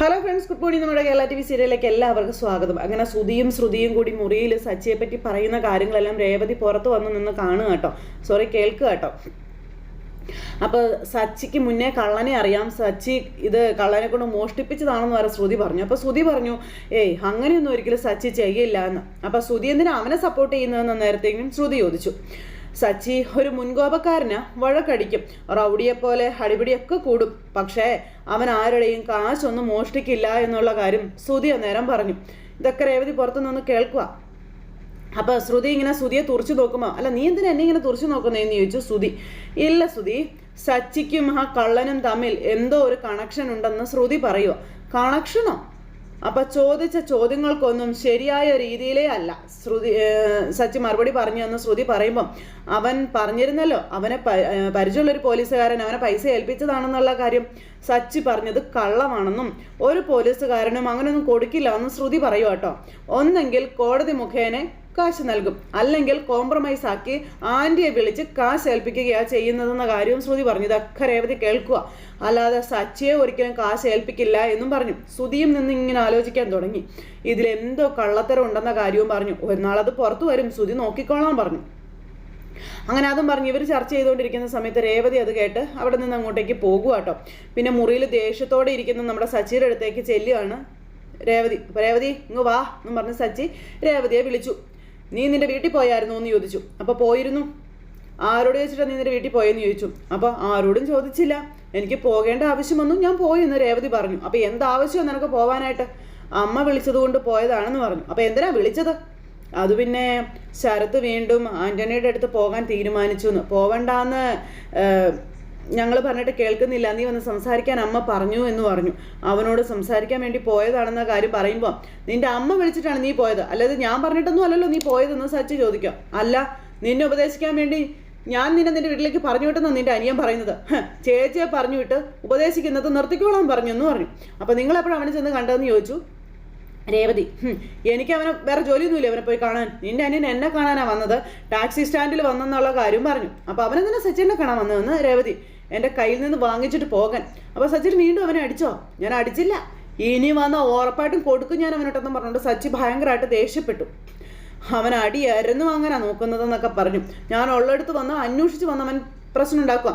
Hello friends, good morning. നമ്മുടെ Kerala TV സീരിയലിലേക്ക് എല്ലാവർക്കും സ്വാഗതം. അങ്ങനെ ശ്രുതിയും കൂടി മുറിയിൽ സച്ചിയെ പറ്റി പറയുന്ന കാര്യങ്ങളെല്ലാം രേവതി പുറത്ത് വന്ന് നിന്ന് കാണുക കേട്ടോ, കേൾക്കുക കേട്ടോ. അപ്പോൾ സച്ചിക്ക് മുന്നേ കള്ളനെ അറിയാം, സച്ചി ഇത് കള്ളനെ കൊണ്ട് മോഷ്ടിപ്പിച്ചതാണെന്ന് വരെ ശ്രുതി പറഞ്ഞു. അപ്പോൾ ശ്രുതി പറഞ്ഞു, ഏയ് അങ്ങനെയൊന്നും ഒരിക്കലും സച്ചി ചെയ്യില്ല എന്ന്. അപ്പോൾ ശ്രുതി എന്തിനാ അവനെ സപ്പോർട്ട് ചെയ്യുന്നതെന്ന് നേരത്തെങ്കിലും ശ്രുതി ചോദിച്ചു. സച്ചി ഒരു മുൻകോപക്കാരന് വഴക്കടിക്കും, റൗഡിയെപ്പോലെ അടിപിടിയൊക്കെ കൂടും, പക്ഷേ അവൻ ആരുടെയും കാശൊന്നും മോഷ്ടിക്കില്ല എന്നുള്ള കാര്യം ശ്രുതി അന്നേരം പറഞ്ഞു. ഇതൊക്കെ രേവതി പുറത്തുനിന്ന് കേൾക്കുക. അപ്പോൾ ശ്രുതി ഇങ്ങനെ ശ്രുതിയെ തുറച്ചു നോക്കുമ്പോൾ, അല്ല നീ എന്തിനാ എന്നെ ഇങ്ങനെ തുറച്ചു നോക്കുന്നതെന്ന് ചോദിച്ചു ശ്രുതി. ഇല്ല ശ്രുതി, സച്ചിക്കും ആ കള്ളനും തമ്മിൽ എന്തോ ഒരു കണക്ഷൻ ഉണ്ടെന്ന് ശ്രുതി പറയുക. കണക്ഷനോ? അപ്പം ചോദിച്ച ചോദ്യങ്ങൾക്കൊന്നും ശരിയായ രീതിയിലേ അല്ല സച്ചി മറുപടി പറഞ്ഞു എന്ന് ശ്രുതി പറയുമ്പം, അവൻ പറഞ്ഞിരുന്നല്ലോ അവനെ പരിചയമുള്ളൊരു പോലീസുകാരൻ അവനെ പൈസ ഏൽപ്പിച്ചതാണെന്നുള്ള കാര്യം. സച്ചി പറഞ്ഞത് കള്ളമാണെന്നും ഒരു പോലീസുകാരനും അങ്ങനെയൊന്നും കൊടുക്കില്ല എന്ന് ശ്രുതി പറയുക കേട്ടോ. ഒന്നെങ്കിൽ കോടതി മുഖേന കാശ് നൽകും, അല്ലെങ്കിൽ കോംപ്രമൈസ് ആക്കി ആൻറ്റിയെ വിളിച്ച് കാശ് ഏൽപ്പിക്കുകയാണ് ചെയ്യുന്നതെന്ന കാര്യവും ശ്രുതി പറഞ്ഞു. ഇതൊക്കെ രേവതി കേൾക്കുക. അല്ലാതെ സച്ചിയെ ഒരിക്കലും കാശ് ഏൽപ്പിക്കില്ല എന്നും പറഞ്ഞു. ശ്രുതിയും നിന്ന് ഇങ്ങനെ ആലോചിക്കാൻ തുടങ്ങി. ഇതിലെന്തോ കള്ളത്തരം ഉണ്ടെന്ന കാര്യവും പറഞ്ഞു. ഒരു നാളത് പുറത്തു വരും, ശ്രുതി നോക്കിക്കോളാൻ പറഞ്ഞു. അങ്ങനെ അതും പറഞ്ഞ് ഇവർ ചർച്ച ചെയ്തുകൊണ്ടിരിക്കുന്ന സമയത്ത് രേവതി അത് കേട്ട് അവിടെ നിന്ന് അങ്ങോട്ടേക്ക് പോകുക കേട്ടോ. പിന്നെ മുറിയിൽ ദേഷ്യത്തോടെ ഇരിക്കുന്ന നമ്മുടെ സച്ചിയുടെ അടുത്തേക്ക് ചെല്ലുകയാണ് രേവതി. രേവതി ഇങ്ങ് വാ എന്നും പറഞ്ഞ് സച്ചി രേവതിയെ വിളിച്ചു. നീ നിന്റെ വീട്ടിൽ പോയായിരുന്നു എന്ന് ചോദിച്ചു. അപ്പോൾ പോയിരുന്നു. ആരോട് ചോദിച്ചിട്ടാണ് നീ നിന്റെ വീട്ടിൽ പോയെന്ന് ചോദിച്ചു. അപ്പോൾ ആരോടും ചോദിച്ചില്ല, എനിക്ക് പോകേണ്ട ആവശ്യം വന്നു, ഞാൻ പോയി എന്ന് രേവതി പറഞ്ഞു. അപ്പോൾ എന്താവശ്യം നിനക്ക് പോകാനായിട്ട്? അമ്മ വിളിച്ചത് കൊണ്ട് പോയതാണെന്ന് പറഞ്ഞു. അപ്പോൾ എന്തിനാ വിളിച്ചത്? അത് പിന്നെ ശരത്ത് വീണ്ടും ആൻ്റണിയുടെ അടുത്ത് പോകാൻ തീരുമാനിച്ചു എന്ന്. പോവണ്ടാന്ന് ഞങ്ങൾ പറഞ്ഞിട്ട് കേൾക്കുന്നില്ല, നീ വന്ന് സംസാരിക്കാൻ അമ്മ പറഞ്ഞു എന്ന് പറഞ്ഞു. അവനോട് സംസാരിക്കാൻ വേണ്ടി പോയതാണെന്ന കാര്യം പറയുമ്പോൾ, നിന്റെ അമ്മ വിളിച്ചിട്ടാണ് നീ പോയത്, അല്ലാതെ ഞാൻ പറഞ്ഞിട്ടൊന്നും അല്ലല്ലോ നീ പോയതെന്ന് സച്ചി ചോദിക്കാം. അല്ല, നിന്നെ ഉപദേശിക്കാൻ വേണ്ടി ഞാൻ നിന്റെ വീട്ടിലേക്ക് പറഞ്ഞു വിട്ടെന്ന് നിന്റെ അനിയൻ പറയുന്നത്. ചേച്ചിയെ പറഞ്ഞു വിട്ട് ഉപദേശിക്കുന്നത് നിർത്തിക്കോളാൻ പറഞ്ഞു എന്ന് പറഞ്ഞു. അപ്പോൾ നിങ്ങളെപ്പോഴും അവനെ ചെന്ന് കണ്ടതെന്ന് ചോദിച്ചു രേവതി. എനിക്ക് അവനെ വേറെ ജോലിയൊന്നുമില്ല അവനെ പോയി കാണാൻ. നിന്റെ അനിയൻ എന്നെ കാണാനാണ് വന്നത്, ടാക്സി സ്റ്റാൻഡിൽ വന്നെന്നുള്ള കാര്യം പറഞ്ഞു. അപ്പോൾ അവനെന്തിനാ സച്ചിനെ കാണാൻ വന്നതെന്ന് രേവതി. എൻ്റെ കയ്യിൽ നിന്ന് വാങ്ങിച്ചിട്ട് പോകാൻ. അപ്പോൾ സച്ചിൻ വീണ്ടും അവനെ അടിച്ചോ? ഞാൻ അടിച്ചില്ല, ഇനി വന്ന ഉറപ്പായിട്ടും കൊടുക്കും ഞാൻ അവനോട്ടെന്നും പറഞ്ഞുകൊണ്ട് സച്ചി ഭയങ്കരമായിട്ട് ദേഷ്യപ്പെട്ടു. അവൻ അടിയായിരുന്നു വാങ്ങാനാ നോക്കുന്നതെന്നൊക്കെ പറഞ്ഞു. ഞാൻ ഉള്ളടുത്ത് വന്ന് അന്വേഷിച്ച് വന്നവൻ പ്രശ്നം ഉണ്ടാക്കുക.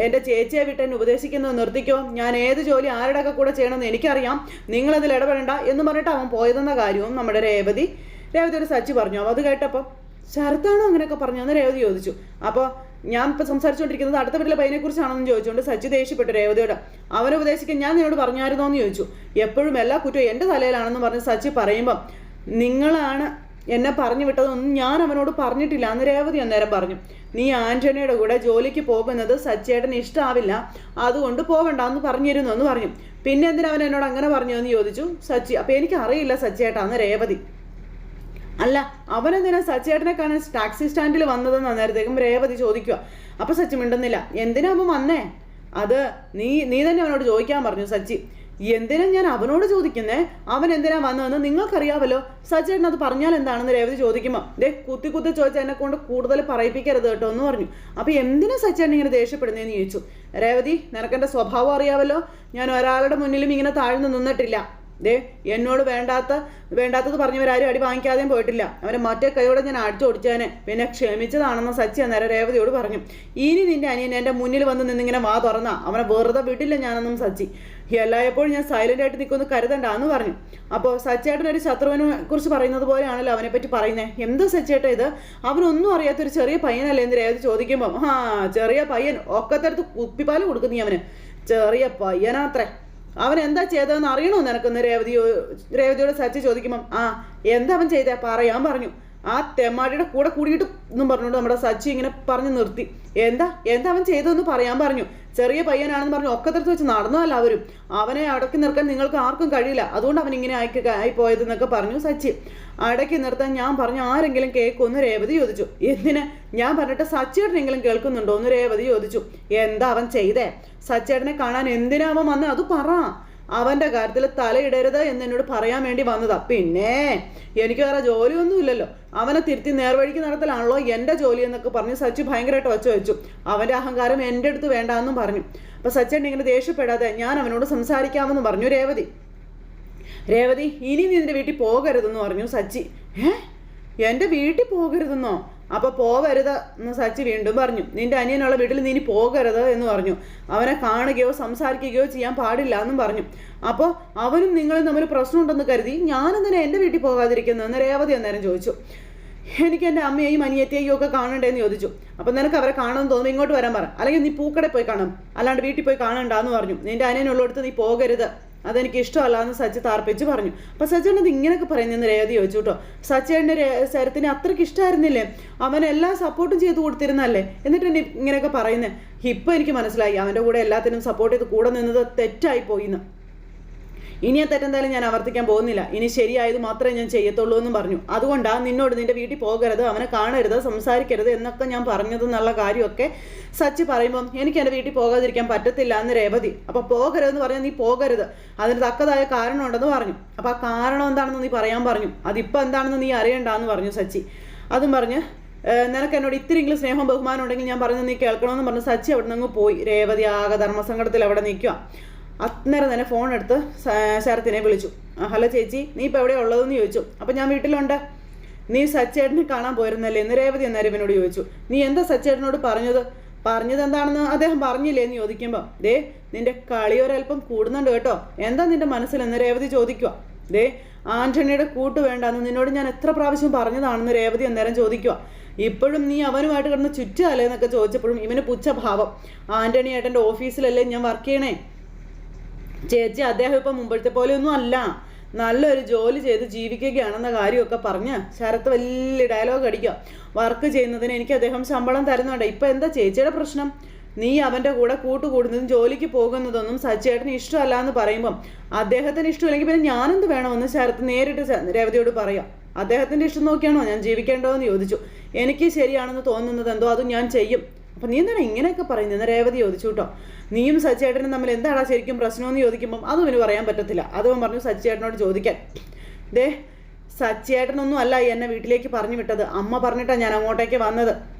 എൻ്റെ ചേച്ചിയെ വിട്ട് എന്നെ ഉപദേശിക്കുന്നത് നിർത്തിക്കോ, ഞാൻ ഏത് ജോലി ആരുടെയൊക്കെ കൂടെ ചെയ്യണമെന്ന് എനിക്കറിയാം, നിങ്ങളതിൽ ഇടപെടണ്ട എന്ന് പറഞ്ഞിട്ട് അവൻ പോയതെന്ന കാര്യവും നമ്മുടെ രേവതിയോട് സച്ചി പറഞ്ഞു. അപ്പോൾ അത് കേട്ടപ്പോൾ ശരത്താണോ അങ്ങനെയൊക്കെ പറഞ്ഞു എന്ന് രേവതി ചോദിച്ചു. അപ്പോൾ ഞാൻ ഇപ്പം സംസാരിച്ചുകൊണ്ടിരിക്കുന്നത് അടുത്ത വീട്ടിലെ പയ്യനെക്കുറിച്ചാണെന്ന് ചോദിച്ചുകൊണ്ട് സച്ചി ദേഷ്യപ്പെട്ടു രേവതിയോട്. അവനെ ഉപദേശിക്കാൻ ഞാൻ നിന്നോട് പറഞ്ഞായിരുന്നോ എന്ന് ചോദിച്ചു. എപ്പോഴും എല്ലാ കുറ്റവും എൻ്റെ തലയിലാണെന്ന് പറഞ്ഞ് സച്ചി പറയുമ്പം, നിങ്ങളാണ് എന്നെ പറഞ്ഞു വിട്ടതൊന്നും ഞാൻ അവനോട് പറഞ്ഞിട്ടില്ല എന്ന് രേവതി അന്നേരം പറഞ്ഞു. നീ ആൻ്റണിയുടെ കൂടെ ജോലിക്ക് പോകുന്നത് സച്ചിയേട്ടന് ഇഷ്ടമാവില്ല, അതുകൊണ്ട് പോകണ്ടെന്ന് പറഞ്ഞിരുന്നു എന്ന് പറഞ്ഞു. പിന്നെ എന്തിനാ അവൻ എന്നോട് അങ്ങനെ പറഞ്ഞു എന്ന് ചോദിച്ചു സച്ചി. അപ്പോൾ എനിക്കറിയില്ല സച്ചിയേട്ടാന്ന് രേവതി. അല്ല, അവനെന്തിനാ സച്ചിയേട്ടനെ കാണാൻ ടാക്സി സ്റ്റാൻഡിൽ വന്നതെന്ന് അന്നേരത്തേക്കും രേവതി ചോദിക്കുക. അപ്പോൾ സച്ചി മിണ്ടുന്നില്ല. എന്തിനാ അവൻ വന്നേ? അത് നീ തന്നെ അവനോട് ചോദിക്കാൻ പറഞ്ഞു സച്ചി. എന്തിനാ ഞാൻ അവനോട് ചോദിക്കുന്നേ? അവൻ എന്തിനാ വന്നതെന്ന് നിങ്ങൾക്കറിയാമല്ലോ, സച്ചേട്ടൻ അത് പറഞ്ഞാൽ എന്താണെന്ന് രേവതി ചോദിക്കുമ്പോൾ, കുത്തി ചോദിച്ചാൽ എന്നെ കൊണ്ട് കൂടുതൽ പറയിപ്പിക്കരുത് കേട്ടോ എന്ന് പറഞ്ഞു. അപ്പോൾ എന്തിനാ സച്ചേട്ടൻ ഇങ്ങനെ ദേഷ്യപ്പെടുന്നതെന്ന് ചോദിച്ചു. രേവതി, നിനക്കെൻ്റെ സ്വഭാവം അറിയാമല്ലോ, ഞാൻ ഒരാളുടെ മുന്നിലും ഇങ്ങനെ താഴ്ന്നു നിന്നിട്ടില്ല. എന്നോട് വേണ്ടാത്തത് പറഞ്ഞവരാരും അടി വാങ്ങിക്കാതെയും പോയിട്ടില്ല. അവരെ മറ്റേ കൈയോടെ ഞാൻ അടിച്ചു ഓടിച്ചേനെ, പിന്നെ ക്ഷമിച്ചതാണെന്ന് സച്ചി അന്നേരം രേവതിയോട് പറഞ്ഞു. ഇനി നിന്റെ അനിയൻ എൻ്റെ മുന്നിൽ വന്ന് നിന്നിങ്ങനെ വാ തുറന്നാ അവനെ വെറുതെ വിടില്ല ഞാനെന്നും സച്ചി. എല്ലായ്പ്പോഴും ഞാൻ സൈലൻ്റ് ആയിട്ട് നിൽക്കൊന്ന് കരുതണ്ട എന്ന് പറഞ്ഞു. അപ്പോൾ സച്ചേട്ടനൊരു ശത്രുവിനെ കുറിച്ച് പറയുന്നത് പോലെയാണല്ലോ അവനെപ്പറ്റി പറയുന്നത്. എന്താ സച്ചേട്ടൻ ഇത്? അവനൊന്നും അറിയാത്തൊരു ചെറിയ പയ്യനല്ലേ എന്ന് രേവതി ചോദിക്കുമ്പോൾ, ചെറിയ പയ്യൻ ഒക്കത്തടുത്ത് കുപ്പിപ്പാൽ കൊടുക്കും നീ അവന്. ചെറിയ പയ്യനാത്രേ, അവൻ എന്താ ചെയ്തതെന്ന് അറിയണോ നിനക്കെന്ന് രേവതിയോട് സച്ചി ചോദിക്കുമ്പം, എന്താ അവൻ ചെയ്തേ പറയാൻ പറഞ്ഞു. ആ തെമ്മാടിയുടെ കൂടെ കൂടിയിട്ട് എന്നും പറഞ്ഞുകൊണ്ട് നമ്മുടെ സച്ചി ഇങ്ങനെ പറഞ്ഞു നിർത്തി. എന്താ അവൻ ചെയ്തതെന്ന് പറയാൻ പറഞ്ഞു. ചെറിയ പയ്യനാണെന്ന് പറഞ്ഞു ഒക്കത്തടുത്ത് വെച്ച് നടന്നല്ല അവരും. അവനെ അടക്കി നിർത്താൻ നിങ്ങൾക്ക് ആർക്കും കഴിയില്ല, അതുകൊണ്ട് അവൻ ഇങ്ങനെ ആയിപ്പോയതെന്നൊക്കെ പറഞ്ഞു സച്ചി. അടക്കി നിർത്താൻ ഞാൻ പറഞ്ഞു ആരെങ്കിലും കേൾക്കുമെന്ന് രേവതി ചോദിച്ചു. എന്തിന്? ഞാൻ പറഞ്ഞിട്ട് സച്ചിയേട്ടനെങ്കിലും കേൾക്കുന്നുണ്ടോ എന്ന് രേവതി ചോദിച്ചു. എന്താ അവൻ ചെയ്തേ? സച്ചിയേട്ടനെ കാണാൻ എന്തിനാ അവൻ വന്നേ? അത് പറ. അവൻ്റെ കാര്യത്തിൽ തലയിടരുത് എന്ന് എന്നോട് പറയാൻ വേണ്ടി വന്നതാ. പിന്നെ എനിക്ക് വേറെ ജോലിയൊന്നുമില്ലല്ലോ, അവനെ തിരുത്തി നേർവഴിക്ക് നടത്തലാണല്ലോ എൻ്റെ ജോലി എന്നൊക്കെ പറഞ്ഞ് സച്ചി ഭയങ്കരമായിട്ട് വെച്ചു. അവൻ്റെ അഹങ്കാരം എൻ്റെ അടുത്ത് വേണ്ടാന്നും പറഞ്ഞു. അപ്പം സച്ചേട്ടൻ ഇങ്ങനെ ദേഷ്യപ്പെടാതെ ഞാൻ അവനോട് സംസാരിക്കാമെന്ന് പറഞ്ഞു രേവതി. ഇനി നീ നിൻ്റെ വീട്ടിൽ പോകരുതെന്ന് പറഞ്ഞു സച്ചി. എൻ്റെ വീട്ടിൽ പോകരുതെന്നോ? അപ്പോൾ പോകരുത് എന്ന് സച്ചി വീണ്ടും പറഞ്ഞു. നിൻ്റെ അനിയനുള്ള വീട്ടിൽ നീ ഇനി പോകരുത് എന്ന് പറഞ്ഞു. അവനെ കാണുകയോ സംസാരിക്കുകയോ ചെയ്യാൻ പാടില്ല എന്നും പറഞ്ഞു. അപ്പോൾ അവനും നിങ്ങളും തമ്മിൽ പ്രശ്നമുണ്ടെന്ന് കരുതി ഞാനെന്തിനാ എൻ്റെ വീട്ടിൽ പോകാതിരിക്കുന്നതെന്ന് രേവതി അന്നേരം ചോദിച്ചു. എനിക്ക് എൻ്റെ അമ്മയെയും അനിയത്തിയെയും ഒക്കെ കാണണ്ടേന്ന് ചോദിച്ചു. അപ്പം നിനക്ക് അവരെ കാണുമെന്ന് തോന്നുന്നു, ഇങ്ങോട്ട് വരാൻ പറ, അല്ലെങ്കിൽ നീ പൂക്കടയിൽ പോയി കാണും, അല്ലാണ്ട് വീട്ടിൽ പോയി കാണണ്ടെന്ന് പറഞ്ഞു. നിൻ്റെ അനിയനുള്ളിടത്ത് നീ പോകരുത്, അതെനിക്ക് ഇഷ്ടമല്ല എന്ന് സച്ചി താർപ്പിച്ച് പറഞ്ഞു. അപ്പം സച്ചേട്ടൻ ഇങ്ങനെയൊക്കെ പറയുന്നതെന്ന് രേവതി ചോദിച്ചു കേട്ടോ. സച്ചേട്ടൻ്റെ ശരത്തിന് അത്രയ്ക്ക് ഇഷ്ടമായിരുന്നില്ലേ, അവനെല്ലാം സപ്പോർട്ടും ചെയ്ത് കൊടുത്തിരുന്നല്ലേ, എന്നിട്ട് എന്നെ ഇങ്ങനെയൊക്കെ പറയുന്നത്. ഇപ്പം എനിക്ക് മനസ്സിലായി അവൻ്റെ കൂടെ എല്ലാത്തിനും സപ്പോർട്ട് ചെയ്ത് കൂടെ നിന്നത് തെറ്റായി പോയിന്ന്. ഇനി ആ തെറ്റെന്തായാലും ഞാൻ ആവർത്തിക്കാൻ പോകുന്നില്ല, ഇനി ശരിയായത് മാത്രമേ ഞാൻ ചെയ്യത്തുള്ളൂ എന്നും പറഞ്ഞു. അതുകൊണ്ടാണ് നിന്നോട് നിൻ്റെ വീട്ടിൽ പോകരുത്, അവനെ കാണരുത്, സംസാരിക്കരുത് എന്നൊക്കെ ഞാൻ പറഞ്ഞതെന്നുള്ള കാര്യമൊക്കെ സച്ചി പറയുമ്പം എനിക്ക് എൻ്റെ വീട്ടിൽ പോകാതിരിക്കാൻ പറ്റത്തില്ല എന്ന് രേവതി. അപ്പോൾ പോകരുതെന്ന് പറഞ്ഞാൽ നീ പോകരുത്, അതിന് തക്കതായ കാരണം ഉണ്ടെന്ന് പറഞ്ഞു. അപ്പോൾ ആ കാരണം എന്താണെന്ന് നീ പറയാൻ പറഞ്ഞു. അതിപ്പോൾ എന്താണെന്ന് നീ അറിയണ്ടെന്ന് പറഞ്ഞു സച്ചി. അതും പറഞ്ഞ് നിനക്ക് എന്നോട് ഇത്തിരിയെങ്കിലും സ്നേഹം ബഹുമാനം ഉണ്ടെങ്കിൽ ഞാൻ പറഞ്ഞത് നീ കേൾക്കണമെന്ന് പറഞ്ഞ് സച്ചി അവിടെ നിന്ന് പോയി. രേവതി ആകെ ധർമ്മസങ്കടത്തിൽ അവിടെ നിൽക്കുക. അന്നേരം തന്നെ ഫോൺ എടുത്ത് ശരത്തിനെ വിളിച്ചു. ഹലോ ചേച്ചി, നീ ഇപ്പോൾ എവിടെയാണ് ഉള്ളതെന്ന് ചോദിച്ചു. അപ്പം ഞാൻ വീട്ടിലുണ്ട്. നീ സച്ചേട്ടനെ കാണാൻ പോയിരുന്നല്ലേ എന്ന് രേവതി അന്നേരം ഇവനോട് ചോദിച്ചു. നീ എന്താ സച്ചേട്ടനോട് പറഞ്ഞത് എന്താണെന്ന് അദ്ദേഹം പറഞ്ഞില്ലേ എന്ന് ചോദിക്കുമ്പോൾ നിന്റെ കളി ഒരൽപ്പം കൂടുന്നുണ്ട് കേട്ടോ, എന്താ നിന്റെ മനസ്സിലെന്ന് രേവതി ചോദിക്കുക. ആന്റണിയുടെ കൂട്ട് വേണ്ടെന്ന് നിന്നോട് ഞാൻ എത്ര പ്രാവശ്യം പറഞ്ഞതാണെന്ന് രേവതി അന്നേരം ചോദിക്കുക. ഇപ്പോഴും നീ അവനുമായിട്ട് കിടന്ന് ചുറ്റുമല്ലേ എന്നൊക്കെ ചോദിച്ചപ്പോഴും ഇവന് പുച്ഛഭാവം. ആന്റണി ഏട്ടൻ്റെ ഓഫീസിലല്ലേ ഞാൻ വർക്ക് ചെയ്യണേ ചേച്ചി, അദ്ദേഹം ഇപ്പം മുമ്പത്തെ പോലെയൊന്നും അല്ല, നല്ലൊരു ജോലി ചെയ്ത് ജീവിക്കുകയാണെന്ന കാര്യമൊക്കെ പറഞ്ഞ് ശരത്ത് വലിയ ഡയലോഗ് അടിക്കുക. വർക്ക് ചെയ്യുന്നതിന് എനിക്ക് അദ്ദേഹം ശമ്പളം തരുന്നുണ്ട്. ഇപ്പം എന്താ ചേച്ചിയുടെ പ്രശ്നം? നീ അവൻ്റെ കൂടെ കൂട്ടുകൂടുന്നതും ജോലിക്ക് പോകുന്നതൊന്നും സച്ചേട്ടന് ഇഷ്ടമല്ല എന്ന് പറയുമ്പം അദ്ദേഹത്തിന് ഇഷ്ടമില്ലെങ്കിൽ പിന്നെ ഞാനെന്ത് വേണമെന്ന് ശരത്ത് നേരിട്ട് രേവതിയോട് പറയാം. അദ്ദേഹത്തിൻ്റെ ഇഷ്ടം നോക്കിയാണോ ഞാൻ ജീവിക്കേണ്ടതെന്ന് ചോദിച്ചു. എനിക്ക് ശരിയാണെന്ന് തോന്നുന്നത് എന്തോ അതും ഞാൻ ചെയ്യും. അപ്പം നീ എന്താണ് ഇങ്ങനെയൊക്കെ പറയുന്നതെന്ന് രേവതി ചോദിച്ചു കേട്ടോ. നീയും സച്ചേട്ടനും തമ്മിൽ എന്താണ് ശരിക്കും പ്രശ്നമെന്ന് ചോദിക്കുമ്പം അതും ഇവന് പറയാൻ പറ്റത്തില്ല. അതും പറഞ്ഞു സച്ചേട്ടനോട് ചോദിക്കാൻ. സച്ചേട്ടനൊന്നും അല്ല എന്നെ വീട്ടിലേക്ക് പറഞ്ഞു വിട്ടത്, അമ്മ പറഞ്ഞിട്ടാണ് ഞാൻ അങ്ങോട്ടേക്ക് വന്നത്.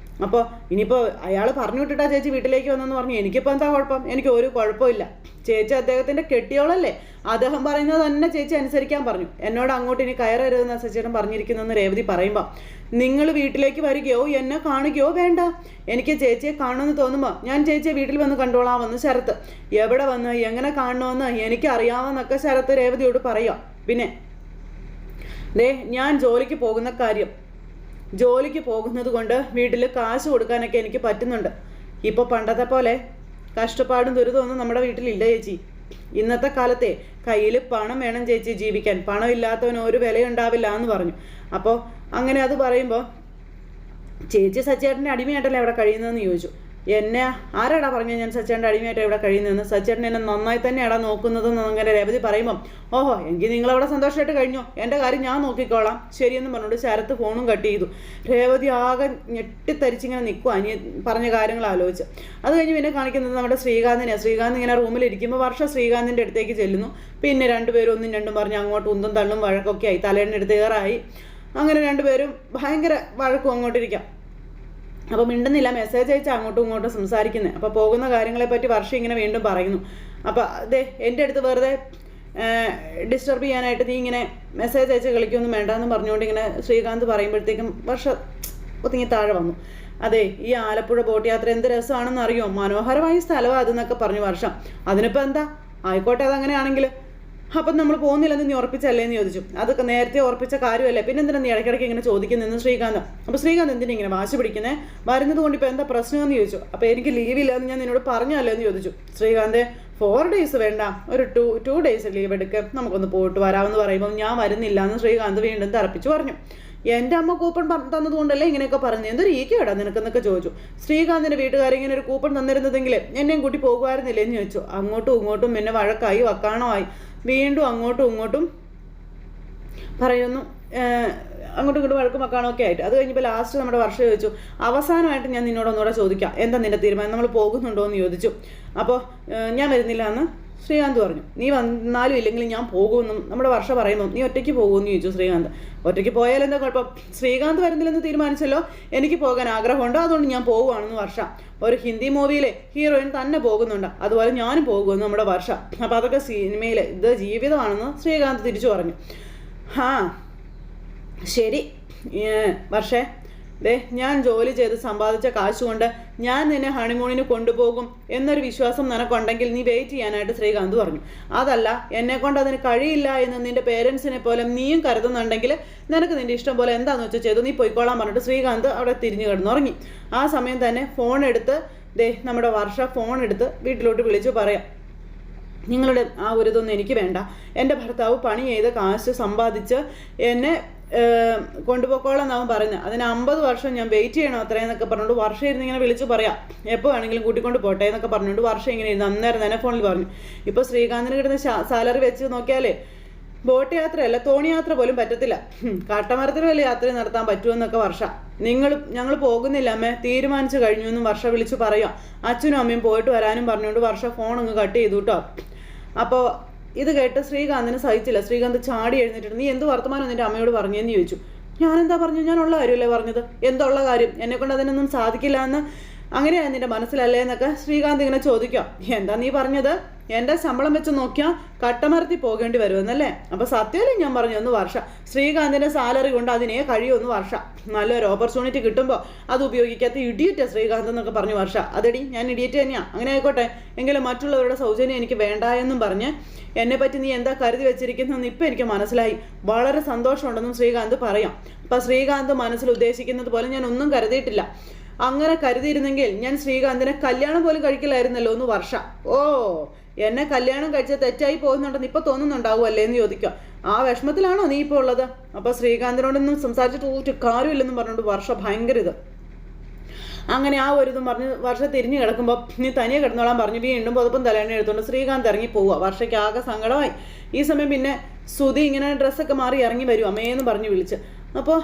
അപ്പോൾ ഇനിയിപ്പോൾ അയാൾ പറഞ്ഞു വിട്ടിട്ടാ ചേച്ചി വീട്ടിലേക്ക് വന്നെന്ന് പറഞ്ഞു. എനിക്കിപ്പോൾ എന്താ കുഴപ്പം? എനിക്ക് ഒരു കുഴപ്പമില്ല. ചേച്ചി അദ്ദേഹത്തിൻ്റെ കെട്ടിയോളല്ലേ, അദ്ദേഹം പറയുന്നത് തന്നെ ചേച്ചി അനുസരിക്കാൻ പറഞ്ഞു. എന്നോട് അങ്ങോട്ട് ഇനി കയറരുതെന്ന് സച്ചേട്ടൻ പറഞ്ഞിരിക്കുന്നതെന്ന് രേവതി പറയുമ്പോൾ നിങ്ങൾ വീട്ടിലേക്ക് വരികയോ എന്നെ കാണുകയോ വേണ്ട. എനിക്ക് ചേച്ചിയെ കാണുമെന്ന് തോന്നുമ്പോൾ ഞാൻ ചേച്ചിയെ വീട്ടിൽ വന്ന് കണ്ടോളാമെന്ന് ശരത്ത്. എവിടെ വന്ന് എങ്ങനെ കാണണമെന്ന് എനിക്കറിയാമെന്നൊക്കെ ശരത്ത് രേവതിയോട് പറയാം. പിന്നെ ഞാൻ ജോലിക്ക് പോകുന്ന കാര്യം, ജോലിക്ക് പോകുന്നത് കൊണ്ട് വീട്ടിൽ കാശ് കൊടുക്കാനൊക്കെ എനിക്ക് പറ്റുന്നുണ്ട്. ഇപ്പോൾ പണ്ടത്തെ പോലെ കഷ്ടപ്പാടും ദുരിതമൊന്നും നമ്മുടെ വീട്ടിലില്ല ചേച്ചി. ഇന്നത്തെ കാലത്തെ കയ്യിൽ പണം വേണം ചേച്ചി ജീവിക്കാൻ, പണം ഇല്ലാത്തവന് ഒരു വിലയുണ്ടാവില്ല എന്ന് പറഞ്ഞു. അപ്പോൾ അങ്ങനെ അത് പറയുമ്പോൾ ചേച്ചി സച്ചേട്ടൻ്റെ അടിമയായിട്ടല്ലേ അവിടെ കഴിയുന്നതെന്ന് ചോദിച്ചു. എന്നെ ആരാടാ പറഞ്ഞത് ഞാൻ സച്ചേട്ടൻ്റെ അടിമയായിട്ട് ഇവിടെ കഴിയുന്നതെന്ന്? സച്ചേട്ടൻ എന്നെ നന്നായി തന്നെയാടാ നോക്കുന്നതെന്ന് അങ്ങനെ രേവതി പറയുമ്പം ഓഹോ എങ്കിൽ നിങ്ങളവിടെ സന്തോഷമായിട്ട് കഴിഞ്ഞോ, എൻ്റെ കാര്യം ഞാൻ നോക്കിക്കോളാം ശരിയെന്ന് പറഞ്ഞുകൊണ്ട് ശരത്ത് ഫോണും കട്ട് ചെയ്തു. രേവതി ആകെ ഞെട്ടിത്തരിച്ചിങ്ങനെ നിൽക്കുക അനിയ പറഞ്ഞ കാര്യങ്ങൾ ആലോചിച്ച്. അത് കഴിഞ്ഞ് പിന്നെ കാണിക്കുന്നത് നമ്മുടെ ശ്രീകാന്തിനെയാണ്. ശ്രീകാന്ത് ഇങ്ങനെ റൂമിലിരിക്കുമ്പോൾ വർഷ ശ്രീകാന്തിൻ്റെ അടുത്തേക്ക് ചെല്ലുന്നു. പിന്നെ രണ്ടുപേരും ഒന്നും രണ്ടും പറഞ്ഞ് അങ്ങോട്ട് ഉന്തും തള്ളും വഴക്കൊക്കെ ആയി, തലേൻ്റെ അടുത്ത് ഏറായി. അങ്ങനെ രണ്ടുപേരും ഭയങ്കര വഴക്കും അങ്ങോട്ടിരിക്കാം. അപ്പോൾ മിണ്ടുന്നില്ല, മെസ്സേജ് അയച്ചാൽ അങ്ങോട്ടും ഇങ്ങോട്ടും സംസാരിക്കുന്നത്. അപ്പോൾ പോകുന്ന കാര്യങ്ങളെപ്പറ്റി വർഷം ഇങ്ങനെ വീണ്ടും പറയുന്നു. അപ്പോൾ എൻ്റെ അടുത്ത് വെറുതെ ഡിസ്റ്റർബ് ചെയ്യാനായിട്ട് നീ ഇങ്ങനെ മെസ്സേജ് അയച്ച് കളിക്കൊന്നും വേണ്ടെന്ന് പറഞ്ഞുകൊണ്ട് ഇങ്ങനെ ശ്രീകാന്ത് പറയുമ്പോഴത്തേക്കും വർഷം ഒത്തിങ്ങി താഴെ വന്നു. ഈ ആലപ്പുഴ ബോട്ട് യാത്ര എന്ത് രസമാണെന്ന് അറിയോ, മനോഹരമായ സ്ഥലമാണ് അതെന്നൊക്കെ പറഞ്ഞു വർഷം. അതിനിപ്പോൾ എന്താ, ആയിക്കോട്ടെ അതങ്ങനെയാണെങ്കിൽ. അപ്പം നമ്മൾ പോകുന്നില്ലെന്ന് നീ ഉറപ്പിച്ചല്ലേ എന്ന് ചോദിച്ചു. അതൊക്കെ നേരത്തെ ഉറപ്പിച്ച കാര്യമല്ലേ, പിന്നെ എന്തിനാ നീ ഇടയ്ക്കിടയ്ക്ക് ഇങ്ങനെ ചോദിക്കുന്നതെന്ന് ശ്രീകാന്ത്. അപ്പോൾ ശ്രീകാന്ത് എന്തിനാ ഇങ്ങനെ വാശി പിടിക്കുന്നത്, വരുന്നത് കൊണ്ട് ഇപ്പോൾ എന്താ പ്രശ്നമെന്ന് ചോദിച്ചു. അപ്പോൾ എനിക്ക് ലീവില്ല എന്ന് ഞാൻ നിന്നോട് പറഞ്ഞല്ലോ എന്ന് ചോദിച്ചു. ശ്രീകാന്ത് 4 days വേണ്ട, ഒരു 2 days ലീവ് എടുക്കുക, നമുക്കൊന്ന് പോയിട്ട് വരാമെന്ന് പറയുമ്പോൾ ഞാൻ വരുന്നില്ല എന്ന് ശ്രീകാന്ത് വീണ്ടും തറപ്പിച്ചു പറഞ്ഞു. എൻ്റെ അമ്മ കൂപ്പൺ തന്നതുകൊണ്ടല്ലേ ഇങ്ങനെയൊക്കെ പറഞ്ഞു, എന്തൊരു ഈക്കോടാ നിനക്കെന്നൊക്കെ ചോദിച്ചു. ശ്രീകാന്തിൻ്റെ വീട്ടുകാരിങ്ങനെ ഒരു കൂപ്പൺ തന്നിരുന്നതെങ്കിൽ എന്നെയും കൂട്ടി പോകുമായിരുന്നില്ലേ എന്ന് ചോദിച്ചു. അങ്ങോട്ടും ഇങ്ങോട്ടും പിന്നെ വഴക്കായി വക്കാണമായി, വീണ്ടും അങ്ങോട്ടും ഇങ്ങോട്ടും പറയുന്നു, അങ്ങോട്ടും ഇങ്ങോട്ടും വഴക്കും വക്കാണൊക്കെ ആയിട്ട്. അത് കഴിഞ്ഞപ്പോൾ ലാസ്റ്റ് നമ്മുടെ വർഷം ചോദിച്ചു, അവസാനമായിട്ട് ഞാൻ നിന്നോടൊന്നുകൂടെ ചോദിക്കാം, എന്താ നിൻ്റെ തീരുമാനം, നമ്മൾ പോകുന്നുണ്ടോ എന്ന് ചോദിച്ചു. അപ്പോൾ ഞാൻ വരുന്നില്ല എന്ന് ശ്രീകാന്ത് പറഞ്ഞു. നീ വന്നാലും ഇല്ലെങ്കിലും ഞാൻ പോകുമെന്നും നമ്മുടെ വർഷ പറയുന്നു. നീ ഒറ്റയ്ക്ക് പോകുമെന്ന് ചോദിച്ചു ശ്രീകാന്ത്. ഒറ്റയ്ക്ക് പോയാൽ എന്താ കുഴപ്പം? ശ്രീകാന്ത് വരുന്നില്ലെന്ന് തീരുമാനിച്ചല്ലോ, എനിക്ക് പോകാൻ ആഗ്രഹമുണ്ട്, അതുകൊണ്ട് ഞാൻ പോവുകയാണെന്ന് വർഷ. ഒരു ഹിന്ദി മൂവിയിലെ ഹീറോയിൻ തന്നെ പോകുന്നുണ്ട്, അതുപോലെ ഞാനും പോകുമെന്ന് നമ്മുടെ വർഷ. അപ്പം അതൊക്കെ സിനിമയിൽ, ഇത് ജീവിതമാണെന്ന് ശ്രീകാന്ത് തിരിച്ചു പറഞ്ഞു. ശരി വർഷേ, ഞാൻ ജോലി ചെയ്ത് സമ്പാദിച്ച കാശുകൊണ്ട് ഞാൻ നിന്നെ ഹണിമൂണിന് കൊണ്ടുപോകും എന്നൊരു വിശ്വാസം നിനക്കുണ്ടെങ്കിൽ നീ വെയിറ്റ് ചെയ്യാനായിട്ട് ശ്രീകാന്ത് പറഞ്ഞു. അതല്ല, എന്നെ കൊണ്ട് അതിന് കഴിയില്ല എന്ന് നിന്റെ പേരൻസിനെ പോലെ നീയും കരുതുന്നുണ്ടെങ്കിൽ നിനക്ക് നിന്റെ ഇഷ്ടം പോലെ എന്താണെന്ന് വെച്ചാൽ ചെയ്തു, നീ പോയിക്കോളാൻ പറഞ്ഞിട്ട് ശ്രീകാന്ത് അവിടെ തിരിഞ്ഞു കിടന്നുറങ്ങി. ആ സമയം തന്നെ ഫോൺ എടുത്ത് നമ്മുടെ വർഷ ഫോൺ എടുത്ത് വീട്ടിലോട്ട് വിളിച്ചു പറയാം, നിങ്ങളുടെ ആ ഒരു ഇതൊന്നും എനിക്ക് വേണ്ട, എൻ്റെ ഭർത്താവ് പണി ചെയ്ത് കാശ് സമ്പാദിച്ച് എന്നെ കൊണ്ടുപോയിക്കോളാം എന്നാവും പറയുന്നത്. അതിന് 50 വർഷം ഞാൻ വെയിറ്റ് ചെയ്യണം അത്രയെന്നൊക്കെ പറഞ്ഞുകൊണ്ട് വർഷം ഇരുന്ന് ഇങ്ങനെ വിളിച്ച് പറയാം, എപ്പോൾ വേണമെങ്കിലും കൂട്ടിക്കൊണ്ട് പോട്ടെ എന്നൊക്കെ പറഞ്ഞുകൊണ്ട് വർഷം ഇങ്ങനെ ഇരുന്ന് അന്നേരം തന്നെ ഫോണിൽ പറഞ്ഞു. ഇപ്പോൾ ശ്രീകാന്തിന് കിട്ടുന്ന സാലറി വെച്ച് നോക്കിയാലേ ബോട്ട് യാത്രയല്ല, തോണി യാത്ര പോലും പറ്റത്തില്ല, കാട്ടമരത്തിന് വലിയ യാത്ര നടത്താൻ പറ്റുമെന്നൊക്കെ വർഷ. ഞങ്ങൾ പോകുന്നില്ല അമ്മേ, തീരുമാനിച്ചു കഴിഞ്ഞു എന്നും വർഷ വിളിച്ചു പറയാം. അച്ഛനും അമ്മയും പോയിട്ട് വരാനും പറഞ്ഞുകൊണ്ട് വർഷ ഫോൺ അങ്ങ് കട്ട് ചെയ്തു കേട്ടോ. അപ്പോൾ ഇത് കേട്ട് ശ്രീകാന്തിന് സഹിച്ചില്ല. ശ്രീകാന്ത് ചാടി എഴുന്നേറ്റിട്ട്, നീ എന്ത് വർത്തമാനം നിന്റെ അമ്മയോട് പറഞ്ഞെന്ന് ചോദിച്ചു. ഞാനെന്താ പറഞ്ഞു? ഞാനുള്ള കാര്യമല്ലേ പറഞ്ഞത്, എന്തുള്ള കാര്യം, എന്നെക്കൊണ്ട് അതിനൊന്നും സാധിക്കില്ല എന്ന് അങ്ങനെയാണ് നിന്റെ മനസ്സിലല്ലേ എന്നൊക്കെ ശ്രീകാന്ത് ഇങ്ങനെ ചോദിക്കാം. എന്താ നീ പറഞ്ഞത്? എൻ്റെ ശമ്പളം വെച്ച് നോക്കിയാൽ കട്ടമരത്തി പോകേണ്ടി വരുമെന്നല്ലേ? അപ്പോൾ സത്യമല്ലേ ഞാൻ പറഞ്ഞു എന്ന് വർഷ. ശ്രീകാന്തിൻ്റെ സാലറി കൊണ്ട് അതിനെ കഴിയുമെന്ന് വർഷ. നല്ലൊരു ഓപ്പർച്യൂണിറ്റി കിട്ടുമ്പോൾ അത് ഉപയോഗിക്കാത്ത ഇഡിയറ്റ് ശ്രീകാന്ത് എന്നൊക്കെ പറഞ്ഞു വർഷ. അതെടി, ഞാൻ ഇഡിയറ്റ് തന്നെയാണ്, അങ്ങനെ ആയിക്കോട്ടെ, എങ്കിലും മറ്റുള്ളവരുടെ സൗജന്യം എനിക്ക് വേണ്ട എന്നും പറഞ്ഞ് എന്നെപ്പറ്റി നീ എന്താ കരുതി വെച്ചിരിക്കുന്നതെന്ന് ഇപ്പം എനിക്ക് മനസ്സിലായി, വളരെ സന്തോഷമുണ്ടെന്നും ശ്രീകാന്ത് പറയാം. അപ്പം ശ്രീകാന്ത് മനസ്സിൽ ഉദ്ദേശിക്കുന്നത് പോലെ ഞാൻ ഒന്നും കരുതിയിട്ടില്ല, അങ്ങനെ കരുതിയിരുന്നെങ്കിൽ ഞാൻ ശ്രീകാന്തിനെ കല്യാണം പോലും കഴിക്കില്ലായിരുന്നല്ലോ എന്ന് വർഷ. ഓ, എന്നെ കല്യാണം കഴിച്ച തെറ്റായി പോകുന്നുണ്ടെന്ന് ഇപ്പൊ തോന്നുന്നുണ്ടാവും അല്ലേ എന്ന് ചോദിക്കുക. ആ വിഷമത്തിലാണോ നീ ഇപ്പോൾ ഉള്ളത്? അപ്പൊ ശ്രീകാന്തിനോടൊന്നും സംസാരിച്ചിട്ട് ഒരു കാര്യമില്ലെന്നും പറഞ്ഞുകൊണ്ട് വർഷ ഭയങ്കര ഇത്. അങ്ങനെ ആ ഒരു ഇതും പറഞ്ഞ് വർഷ തിരിഞ്ഞു കിടക്കുമ്പോൾ നീ തനിയെ കിടന്നോളാൻ പറഞ്ഞു വീണ്ടും പുതപ്പും തലേണ്ണ എടുത്തുകൊണ്ട് ശ്രീകാന്ത് ഇറങ്ങി പോവുക. വർഷയ്ക്ക് ആകെ സങ്കടമായി. ഈ സമയം പിന്നെ സുധി ഇങ്ങനെ ഡ്രസ്സൊക്കെ മാറി ഇറങ്ങി വരും അമ്മയെന്ന് പറഞ്ഞ് വിളിച്ച്. അപ്പോൾ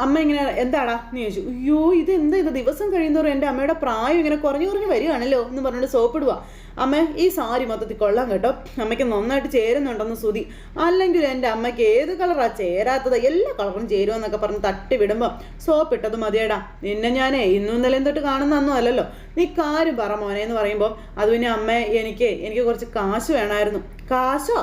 അമ്മ ഇങ്ങനെ എന്താടാ നീ ചോദിച്ചു. അയ്യോ, ഇതെന്താ ഇത്, ദിവസം കഴിയുന്നവരും എൻ്റെ അമ്മയുടെ പ്രായം ഇങ്ങനെ കുറഞ്ഞു വരികയാണല്ലോ എന്ന് പറഞ്ഞിട്ട് സോപ്പിടുക. അമ്മ ഈ സാരി മൊത്തത്തിൽ കൊള്ളാം കേട്ടോ, അമ്മയ്ക്ക് നന്നായിട്ട് ചേരുന്നുണ്ടെന്ന് സുധി. അല്ലെങ്കിൽ എൻ്റെ അമ്മയ്ക്ക് ഏത് കളറാ ചേരാത്തത്, എല്ലാ കളറും ചേരുമെന്നൊക്കെ പറഞ്ഞ് തട്ടി വിടുമ്പോൾ സോപ്പിട്ടത് മതിയേടാ, നിന്നെ ഞാനേ ഇന്നും ഇന്നലെയും തൊട്ട് കാണുന്നൊന്നും അല്ലല്ലോ, നീ കാര്യം പറ മോനെ എന്ന് പറയുമ്പോൾ അത് പിന്നെ അമ്മ എനിക്ക് കുറച്ച് കാശ് വേണമായിരുന്നു. കാശോ?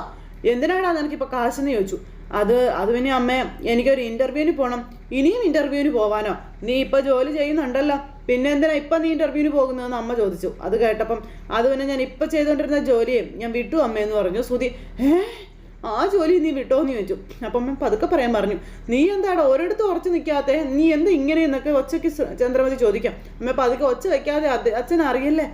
എന്തിനാടാ നിനക്കിപ്പോൾ കാശെന്ന് ചോദിച്ചു. അത് പിന്നെ അമ്മേ, എനിക്കൊരു ഇൻ്റർവ്യൂവിന് പോകണം. ഇനിയും ഇൻ്റർവ്യൂവിന് പോവാനോ? നീ ഇപ്പം ജോലി ചെയ്യുന്നുണ്ടല്ലോ, പിന്നെ എന്തിനാ ഇപ്പം നീ ഇൻ്റർവ്യൂവിന് പോകുന്നതെന്ന് അമ്മ ചോദിച്ചു. അത് കേട്ടപ്പം അത് പിന്നെ ഞാൻ ഇപ്പം ചെയ്തുകൊണ്ടിരുന്ന ജോലിയെ ഞാൻ വിട്ടു അമ്മയെന്ന് പറഞ്ഞു സുധി. ആ ജോലി നീ വിട്ടോ എന്ന് ചോദിച്ചു. അപ്പം അമ്മ പതുക്കെ പറയാൻ പറഞ്ഞു. നീ എന്താടാ ഒരിടത്ത് ഉറച്ചു നിൽക്കാതെ, നീ എന്താ ഇങ്ങനെയെന്നൊക്കെ ഒച്ചയ്ക്ക് ചന്ദ്രമതി ചോദിക്കാം. അമ്മ പതുക്കെ ഒച്ച വയ്ക്കാതെ, അച്ഛൻ അറിയില്ലേ?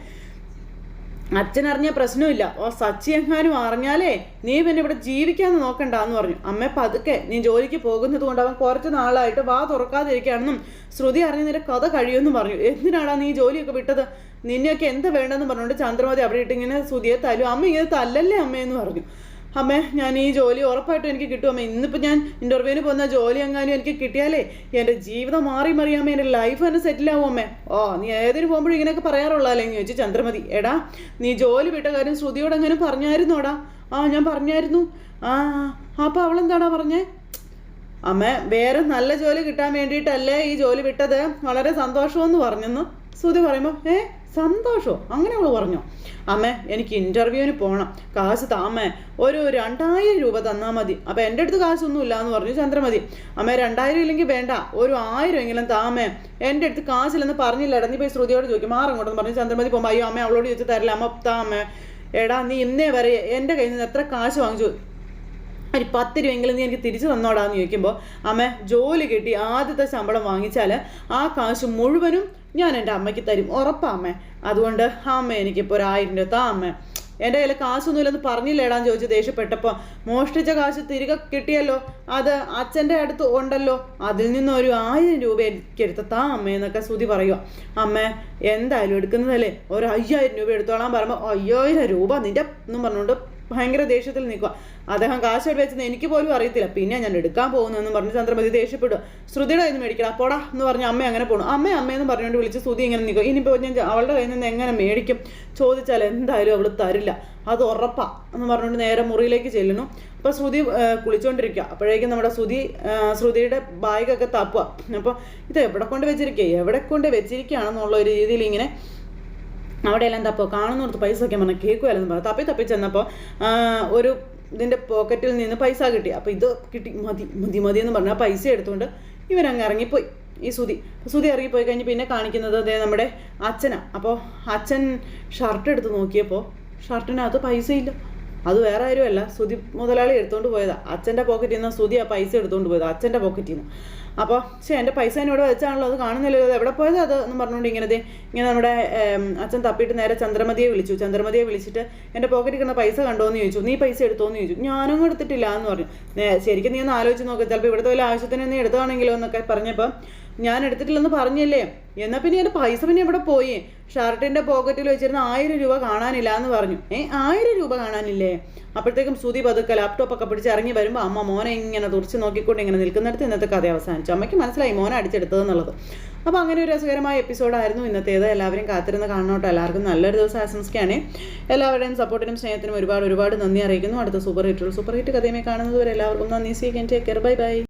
അച്ഛനറിഞ്ഞ പ്രശ്നമില്ല, സച്ചി എങ്ങാനും അറിഞ്ഞാലേ നീ പിന്നെ ഇവിടെ ജീവിക്കാന്ന് നോക്കണ്ടെന്ന് പറഞ്ഞു. അമ്മ പതുക്കെ, നീ ജോലിക്ക് പോകുന്നത് കൊണ്ട് അവൻ കുറച്ച് നാളായിട്ട് വാ തുറക്കാതിരിക്കുകയാണെന്നും ശ്രുതി അറിഞ്ഞ നിന്റെ കഥ കഴിയുമെന്നും പറഞ്ഞു. എന്തിനാടാ നീ ജോലിയൊക്കെ വിട്ടത്, നിന്നെയൊക്കെ എന്താ വേണ്ടെന്ന് പറഞ്ഞുകൊണ്ട് ചന്ദ്രമതി അവിടെ ഇട്ട് ഇങ്ങനെ ശ്രുതിയെ തല്ലും. അമ്മ ഇങ്ങനെ തല്ലല്ലേ അമ്മയെന്ന് പറഞ്ഞു. അമ്മേ, ഞാൻ ഈ ജോലി ഉറപ്പായിട്ടും എനിക്ക് കിട്ടും അമ്മ. ഇന്നിപ്പോൾ ഞാൻ ഇൻ്റർവ്യൂവിന് പോകുന്ന ജോലി എങ്ങാനും എനിക്ക് കിട്ടിയാലേ എൻ്റെ ജീവിതം മാറി മറിയാമേ, എൻ്റെ ലൈഫ് തന്നെ സെറ്റിലാവും അമ്മേ. ഓ, നീ ഏതിന് പോകുമ്പോഴും ഇങ്ങനെയൊക്കെ പറയാറുള്ളതല്ലേ എന്ന് ചോദിച്ചു ചന്ദ്രമതി. എടാ, നീ ജോലി വിട്ട കാര്യം ശ്രുതിയോട് എങ്ങനെ പറഞ്ഞായിരുന്നോടാ? ഞാൻ പറഞ്ഞായിരുന്നു. അപ്പോൾ അവളെന്താടാ പറഞ്ഞേ? അമ്മ, വേറെ നല്ല ജോലി കിട്ടാൻ വേണ്ടിയിട്ടല്ലേ ഈ ജോലി വിട്ടത്, വളരെ സന്തോഷമെന്ന് പറഞ്ഞെന്ന് ശ്രുതി പറയുമ്പോൾ സന്തോഷമോ? അങ്ങനെ അവൾ പറഞ്ഞു. അമ്മ, എനിക്ക് ഇൻ്റർവ്യൂവിന് പോകണം, കാശ് താമ്മേ, ഒരു 2000 രൂപ തന്നാൽ മതി. അപ്പം എൻ്റെ അടുത്ത് കാശൊന്നുമില്ല എന്ന് പറഞ്ഞു ചന്ദ്രമതി. അമ്മ, 2000 ഇല്ലെങ്കിൽ വേണ്ട, ഒരു 1000 എങ്കിലും താമ്മേ, എൻ്റെ അടുത്ത് കാശില്ലെന്ന് പറഞ്ഞില്ല. നീ പോയി ശ്രുതിയോട് ചോദിക്കും, മാറങ്ങോട്ടെന്ന് പറഞ്ഞു ചന്ദ്രമതി പോകുമ്പോൾ. അയ്യോ അമ്മ, അവളോട് ചോദിച്ചു തരില്ല. അമ്മ താമ്മേ, എടാ നീ ഇന്നേ വരെ എൻ്റെ കയ്യിൽ നിന്ന് എത്ര കാശ് വാങ്ങിച്ചു, ഒരു 10 രൂപയെങ്കിലും നീ എനിക്ക് തിരിച്ചു തന്നോടാന്ന് ചോദിക്കുമ്പോൾ അമ്മ, ജോലി കിട്ടി ആദ്യത്തെ ശമ്പളം വാങ്ങിച്ചാൽ ആ കാശ് മുഴുവനും ഞാൻ എൻ്റെ അമ്മയ്ക്ക് തരും, ഉറപ്പാ അമ്മേ. അതുകൊണ്ട് അമ്മ എനിക്കിപ്പോൾ ഒരു 1000 രൂപ താ അമ്മ. എൻ്റെ കയ്യിൽ കാശൊന്നുമില്ലെന്ന് പറഞ്ഞില്ലേടാന്ന് ചോദിച്ച് ദേഷ്യപ്പെട്ടപ്പോൾ, മോഷ്ടിച്ച കാശ് തിരികെ കിട്ടിയല്ലോ, അത് അച്ഛൻ്റെ അടുത്ത് ഉണ്ടല്ലോ, അതിൽ നിന്ന് ഒരു 1000 രൂപ എനിക്കെടുത്ത് താ അമ്മ എന്നൊക്കെ ശ്രുതി പറയുക. അമ്മ, എന്തായാലും എടുക്കുന്നതല്ലേ, ഒരു 5000 രൂപ എടുത്തോളാൻ പറയുമ്പോൾ 5000 രൂപ നിൻ്റെ എന്നും പറഞ്ഞുകൊണ്ട് ഭയങ്കര ദേഷ്യത്തിൽ നിൽക്കുക. അദ്ദേഹം കാശ് എവിടെ വെച്ചെന്ന് എനിക്ക് പോലും അറിയത്തില്ല, പിന്നെ ഞാൻ എടുക്കാൻ പോകുന്നതെന്ന് പറഞ്ഞ് ചന്ദ്രമതി ദേഷ്യപ്പെടുക. ശ്രുതിയുടെ കയ്യിൽ നിന്ന് മേടിക്കണം, പോടാ എന്ന് പറഞ്ഞ് അമ്മ അങ്ങനെ പോകണം. അമ്മയെന്ന് പറഞ്ഞുകൊണ്ട് വിളിച്ച് ശ്രുതി ഇങ്ങനെ നിൽക്കും. ഇനിയിപ്പോൾ ഞാൻ അവളുടെ കയ്യിൽ നിന്ന് എങ്ങനെ മേടിക്കും, ചോദിച്ചാൽ എന്തായാലും അവൾ തരില്ല, അത് ഉറപ്പാ എന്ന് പറഞ്ഞുകൊണ്ട് നേരെ മുറിയിലേക്ക് ചെല്ലുന്നു. അപ്പോൾ ശ്രുതി കുളിച്ചുകൊണ്ടിരിക്കുക. അപ്പോഴേക്കും നമ്മുടെ ശ്രുതിയുടെ ബാഗൊക്കെ തപ്പുക. അപ്പോൾ ഇത് എവിടെ കൊണ്ട് വെച്ചിരിക്കുകയാണെന്നുള്ള ഒരു രീതിയിൽ ഇങ്ങനെ അവിടെയെല്ലാം തപ്പോ കാണുന്നിടത്ത് പൈസ വയ്ക്കാൻ പറഞ്ഞാൽ കേൾക്കുമല്ലെന്ന് പറഞ്ഞു. തപ്പി ചെന്നപ്പോൾ ഒരു ഇതിൻ്റെ പോക്കറ്റിൽ നിന്ന് പൈസ കിട്ടി. അപ്പോൾ ഇത് കിട്ടി, മതി എന്ന് പറഞ്ഞാൽ പൈസ എടുത്തുകൊണ്ട് ഇവരങ്ങ് ഇറങ്ങിപ്പോയി. ഈ സുതി ഇറങ്ങിപ്പോയി കഴിഞ്ഞ് പിന്നെ കാണിക്കുന്നത് അതേ നമ്മുടെ അച്ഛനാണ്. അപ്പോൾ അച്ഛൻ ഷർട്ട് എടുത്ത് നോക്കിയപ്പോൾ ഷർട്ടിനകത്ത് പൈസയില്ല. അത് വേറെ ആരുമല്ല, സുതി മുതലാളി എടുത്തുകൊണ്ട് പോയതാണ്. അച്ഛൻ്റെ പോക്കറ്റിൽ നിന്ന് സുതി ആ പൈസ എടുത്തുകൊണ്ട് പോയത്, അച്ഛൻ്റെ പോക്കറ്റിൽ നിന്ന്. അപ്പോൾ എൻ്റെ പൈസ എന്നോട് വെച്ചാണല്ലോ, അത് കാണുന്നില്ലല്ലോ, അത് എവിടെ പോയത് അത് എന്ന് പറഞ്ഞുകൊണ്ട് ഇങ്ങനെ നമ്മുടെ അച്ഛൻ തപ്പിയിട്ട് നേരെ ചന്ദ്രമതിയെ വിളിച്ചിട്ട് എൻ്റെ പോക്കറ്റിൽ കിടന്ന പൈസ കണ്ടോയെന്ന് ചോദിച്ചു. നീ പൈസ എടുത്തോന്ന് ചോദിച്ചു. ഞാനും എടുത്തിട്ടില്ല എന്ന് പറഞ്ഞു. ശരിക്കും നീ ഒന്ന് ആലോചിച്ച് നോക്കുക, ചിലപ്പോൾ ഇവിടുത്തെ വല്ല ആവശ്യത്തിന് നീ എടുത്തതാണെങ്കിലോ എന്നൊക്കെ പറഞ്ഞപ്പോൾ ഞാൻ എടുത്തിട്ടില്ലെന്ന് പറഞ്ഞില്ലേ, എന്നാൽ പിന്നെ എൻ്റെ പൈസ പിന്നെ എവിടെ പോയി, ഷർട്ടിൻ്റെ പോക്കറ്റിൽ വെച്ചിരുന്ന 1000 രൂപ കാണാനില്ല എന്ന് പറഞ്ഞു. 1000 രൂപ കാണാനില്ലേ? അപ്പോഴത്തേക്കും സുതി പതുക്കെ ലാപ്ടോപ്പൊക്കെ പിടിച്ച് ഇറങ്ങി വരുമ്പോൾ അമ്മ മോനെ ഇങ്ങനെ തുറച്ച് നോക്കിക്കൊണ്ട് ഇങ്ങനെ നിൽക്കുന്നിടത്ത് ഇന്നത്തെ കഥ അവസാനിച്ചു. അമ്മയ്ക്ക് മനസ്സിലായി മോനെ അടിച്ചെടുത്തതെന്നുള്ളത്. അപ്പോൾ അങ്ങനെ ഒരു രസകരമായ എപ്പിസോഡായിരുന്നു ഇന്നത്തേത്. എല്ലാവരും കാത്തിരുന്ന് കാണണോട്ടോ. എല്ലാവർക്കും നല്ലൊരു ദിവസം ആശംസിക്കുകയാണ്. എല്ലാവരുടെയും സപ്പോർട്ടിനും സ്നേഹത്തിനും ഒരുപാട് നന്ദി അറിയിക്കുന്നു. അടുത്ത സൂപ്പർ ഹിറ്റ് കഥയുമായി കാണുന്നത് വരെ എല്ലാവർക്കും നന്ദി. സീ കെൻ ടേക്ക് കെയർ. ബൈ.